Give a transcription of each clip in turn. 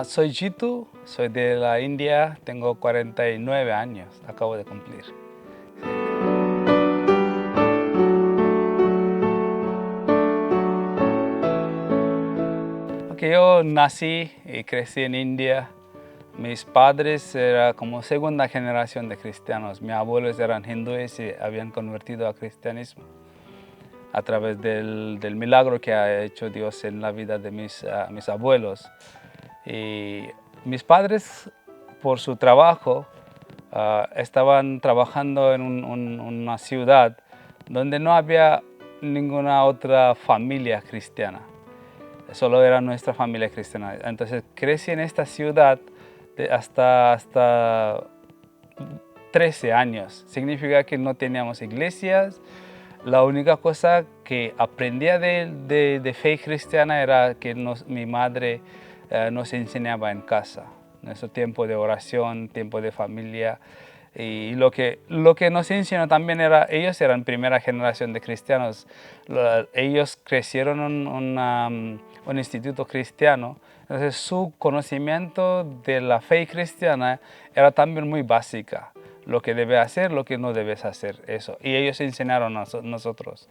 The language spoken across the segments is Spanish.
Soy Jitu, soy de la India, tengo 49 años, acabo de cumplir. Yo nací y crecí en India. Mis padres eran como segunda generación de cristianos. Mis abuelos eran hindúes y habían convertido al cristianismo a través del milagro que ha hecho Dios en la vida de mis abuelos. Y mis padres, por su trabajo, estaban trabajando en una ciudad donde no había ninguna otra familia cristiana. Solo era nuestra familia cristiana. Entonces crecí en esta ciudad hasta 13 años. Significa que no teníamos iglesias. La única cosa que aprendía de fe cristiana era que mi madre nos enseñaba en casa. Nuestro tiempo de oración, tiempo de familia. Y lo que nos enseñó también era, ellos eran primera generación de cristianos. Ellos crecieron en un instituto cristiano. Entonces su conocimiento de la fe cristiana era también muy básica. Lo que debes hacer, lo que no debes hacer, eso. Y ellos enseñaron a nosotros.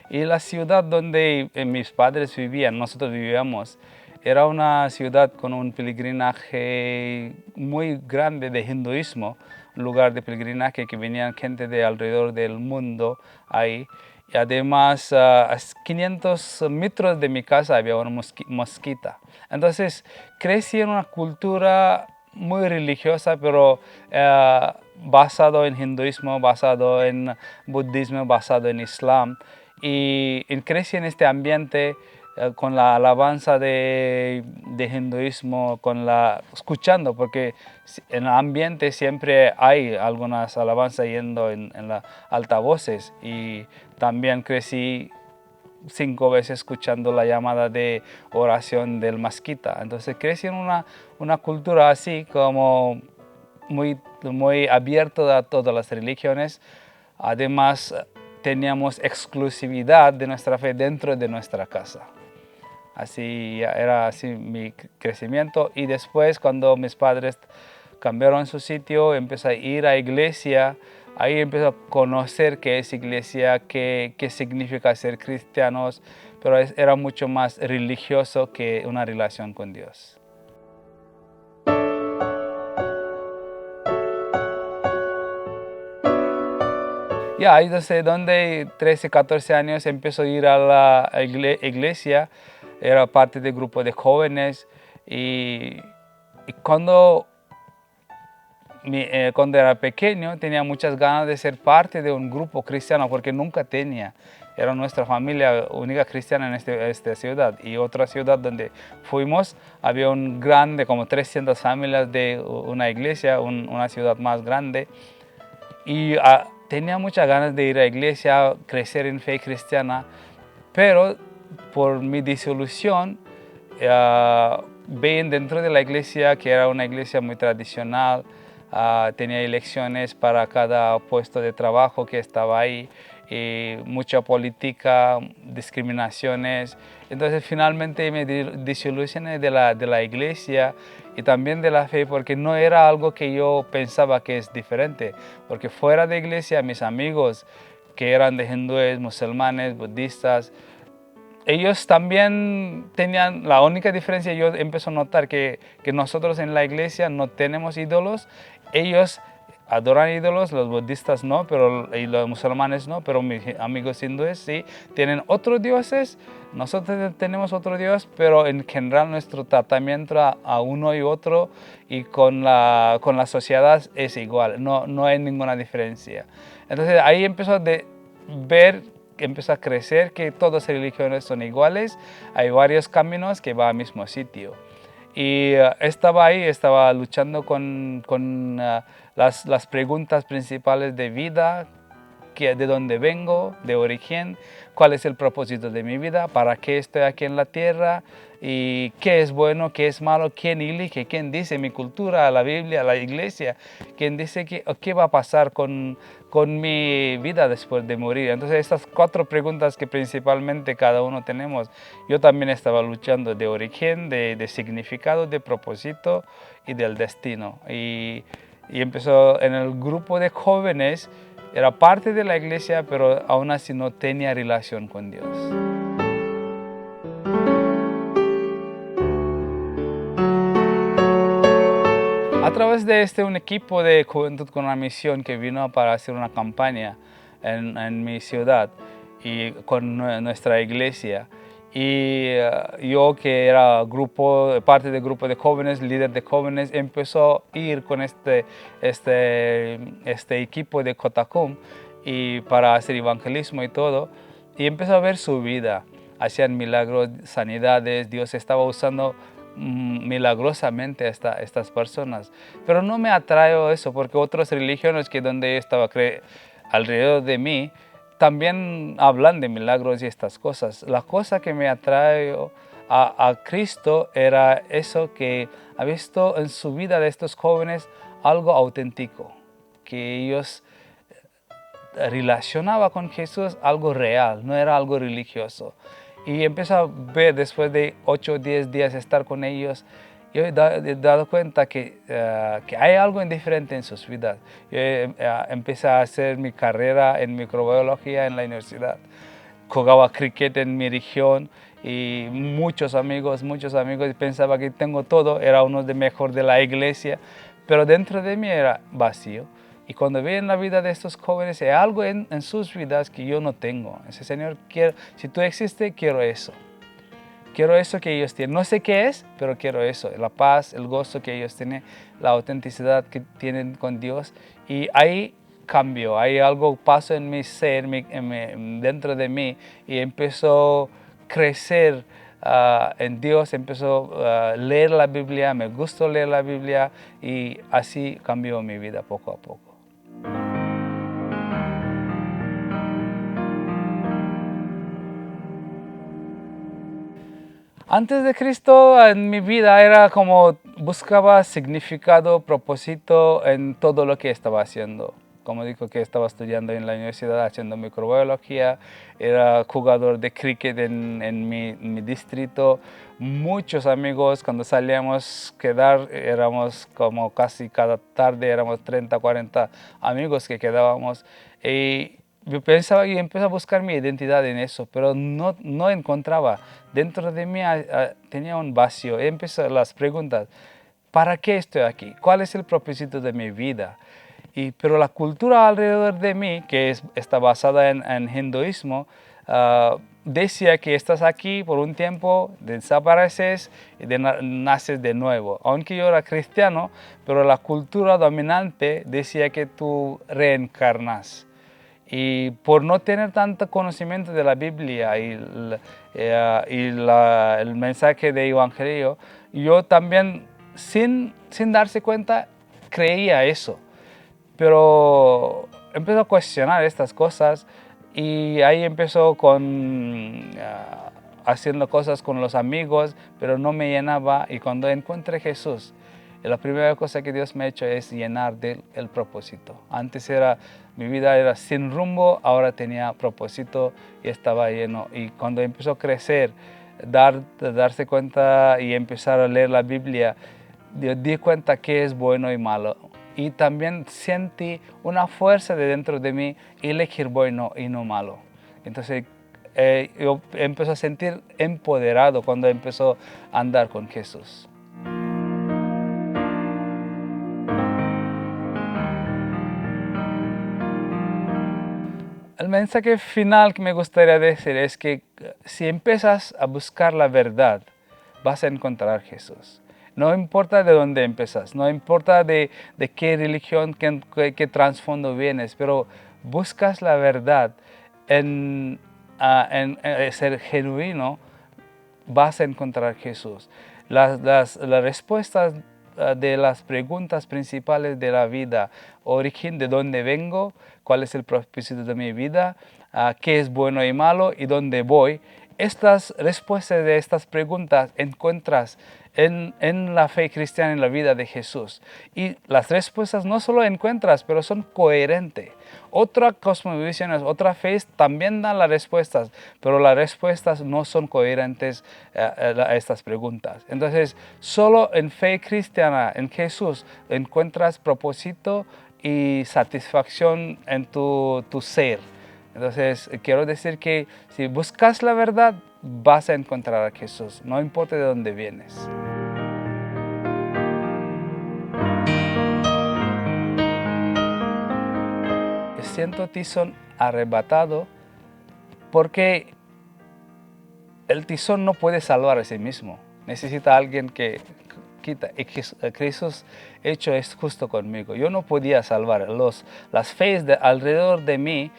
Y la ciudad donde mis padres vivían, nosotros vivíamos, era una ciudad con un peregrinaje muy grande de hinduismo, un lugar de peregrinaje que venían gente de alrededor del mundo ahí. Y además, a 500 metros de mi casa había una mezquita. Entonces, crecí en una cultura muy religiosa, pero basado en hinduismo, basado en budismo, basado en islam. Y crecí en este ambiente con la alabanza de hinduismo, escuchando, porque en el ambiente siempre hay algunas alabanzas yendo en las altavoces. Y también crecí 5 veces escuchando la llamada de oración del mezquita. Entonces crecí en una cultura así como muy abierta a todas las religiones. Además, teníamos exclusividad de nuestra fe dentro de nuestra casa. Así era así mi crecimiento. Y después, cuando mis padres cambiaron su sitio, empecé a ir a iglesia. Ahí empecé a conocer qué es iglesia, qué significa ser cristianos, pero era mucho más religioso que una relación con Dios. Ahí desde donde 13, 14 años empezó a ir a la iglesia, era parte del grupo de jóvenes y cuando era pequeño tenía muchas ganas de ser parte de un grupo cristiano porque nunca tenía. Era nuestra familia única cristiana en esta ciudad. Y otra ciudad donde fuimos había un grande, como 300 familias de una iglesia, una ciudad más grande. Y tenía muchas ganas de ir a la iglesia, crecer en fe cristiana, pero por mi desilusión, ven dentro de la iglesia que era una iglesia muy tradicional, tenía elecciones para cada puesto de trabajo que estaba ahí, y mucha política, discriminaciones. Entonces finalmente me desilusioné de la iglesia y también de la fe, porque no era algo que yo pensaba que es diferente, porque fuera de iglesia mis amigos que eran de hindúes, musulmanes, budistas, ellos también tenían, la única diferencia, yo empecé a notar que nosotros en la iglesia no tenemos ídolos. Ellos adoran ídolos, los budistas no, y los musulmanes no, pero mis amigos hindúes sí tienen otros dioses. Nosotros tenemos otro Dios, pero en general nuestro tratamiento a uno y otro y con la sociedad es igual, no hay ninguna diferencia. Entonces ahí empezó a ver, empezó a crecer que todas las religiones son iguales, hay varios caminos que van al mismo sitio. Y estaba luchando con las preguntas principales de vida, de dónde vengo, de origen, cuál es el propósito de mi vida, para qué estoy aquí en la tierra y qué es bueno, qué es malo, quién elige, quién dice mi cultura, la Biblia, la iglesia, quién dice qué va a pasar con mi vida después de morir. Entonces estas 4 preguntas que principalmente cada uno tenemos, yo también estaba luchando de origen, de significado, de propósito y del destino. Y empezó en el grupo de jóvenes, era parte de la iglesia, pero aún así no tenía relación con Dios. A través de un equipo de Juventud con una Misión que vino para hacer una campaña en mi ciudad y con nuestra iglesia. Y yo, que era parte del grupo de jóvenes, líder de jóvenes, empezó a ir con este equipo de Cotacum y para hacer evangelismo y todo. Y empezó a ver su vida. Hacían milagros, sanidades, Dios estaba usando milagrosamente a estas personas. Pero no me atrae eso, porque otras religiones que donde estaba alrededor de mí también hablan de milagros y estas cosas. La cosa que me atrae a Cristo era eso, que ha visto en su vida de estos jóvenes algo auténtico, que ellos relacionaba con Jesús algo real, no era algo religioso. Y empecé a ver, después de 8 o 10 días estar con ellos, yo he dado cuenta que hay algo diferente en sus vidas. Yo empecé a hacer mi carrera en microbiología en la universidad. Jugaba cricket en mi región y muchos amigos, pensaba que tengo todo, era uno de mejor de la iglesia, pero dentro de mí era vacío. Y cuando veo en la vida de estos jóvenes, hay algo en sus vidas que yo no tengo. Ese Señor, si tú existes, quiero eso. Quiero eso que ellos tienen. No sé qué es, pero quiero eso. La paz, el gozo que ellos tienen, la autenticidad que tienen con Dios. Y ahí cambio, hay algo pasó en mi ser, dentro de mí, y empezó a crecer en Dios, empezó a leer la Biblia, me gustó leer la Biblia y así cambió mi vida poco a poco. Antes de Cristo, en mi vida era como buscaba significado, propósito en todo lo que estaba haciendo. Como digo, que estaba estudiando en la universidad haciendo microbiología, era jugador de cricket en mi distrito. Muchos amigos, cuando salíamos a quedar, éramos como casi cada tarde, éramos 30, 40 amigos que quedábamos. Y yo pensaba y empecé a buscar mi identidad en eso, pero no encontraba. Dentro de mí tenía un vacío. Empecé las preguntas: ¿para qué estoy aquí? ¿Cuál es el propósito de mi vida? Pero la cultura alrededor de mí, que está basada en hinduismo, decía que estás aquí por un tiempo, desapareces y naces de nuevo. Aunque yo era cristiano, pero la cultura dominante decía que tú reencarnas. Y por no tener tanto conocimiento de la Biblia y el mensaje de evangelio, yo también, sin darse cuenta, creía eso. Pero empezó a cuestionar estas cosas y ahí empezó haciendo cosas con los amigos, pero no me llenaba. Y cuando encontré a Jesús, la primera cosa que Dios me ha hecho es llenar el propósito. Antes mi vida era sin rumbo, ahora tenía propósito y estaba lleno. Y cuando empezó a crecer, darse cuenta y empezar a leer la Biblia, di cuenta que es bueno y malo. Y también sentí una fuerza de dentro de mí elegir bueno y no malo. Entonces yo empecé a sentir empoderado cuando empezó a andar con Jesús. El mensaje final que me gustaría decir es que si empiezas a buscar la verdad, vas a encontrar a Jesús. No importa de dónde empiezas, no importa de qué religión, qué trasfondo vienes, pero buscas la verdad en ser genuino, vas a encontrar a Jesús. Las respuestas de las preguntas principales de la vida: origen, de dónde vengo, cuál es el propósito de mi vida, qué es bueno y malo y dónde voy. Estas respuestas de estas preguntas encuentras en la fe cristiana, en la vida de Jesús. Y las respuestas no solo encuentras, pero son coherentes. Otra cosmovisión, otra fe también dan las respuestas, pero las respuestas no son coherentes a estas preguntas. Entonces, solo en fe cristiana, en Jesús, encuentras propósito y satisfacción en tu ser. Entonces, quiero decir que si buscas la verdad, vas a encontrar a Jesús, no importa de dónde vienes. Siento tizón arrebatado porque el tizón no puede salvar a sí mismo. Necesita a alguien que quita. Y Jesús hecho es justo conmigo. Yo no podía salvar. Las fees alrededor de mí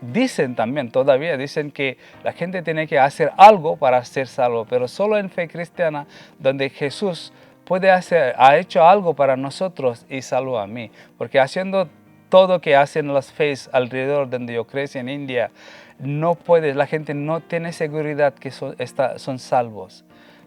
dicen también, todavía dicen que la gente tiene que hacer algo para ser salvo. Pero solo en fe cristiana, donde Jesús ha hecho algo para nosotros y salvó a mí. Porque haciendo todo que hacen las fees alrededor donde yo crecí en India, la gente no tiene seguridad que son salvos.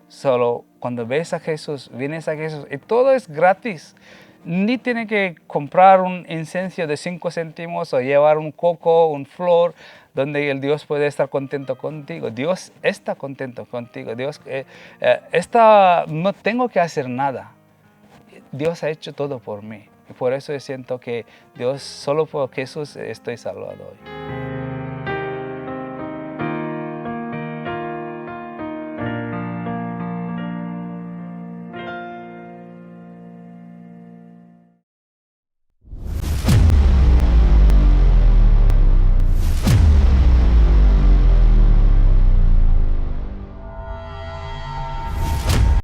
Solo cuando ves a Jesús, vienes a Jesús y todo es gratis. Ni tiene que comprar un incienso de 5 céntimos o llevar un coco, un flor, donde el Dios puede estar contento contigo. Dios está contento contigo. No tengo que hacer nada. Dios ha hecho todo por mí. Y por eso yo siento que solo por Jesús estoy salvado hoy.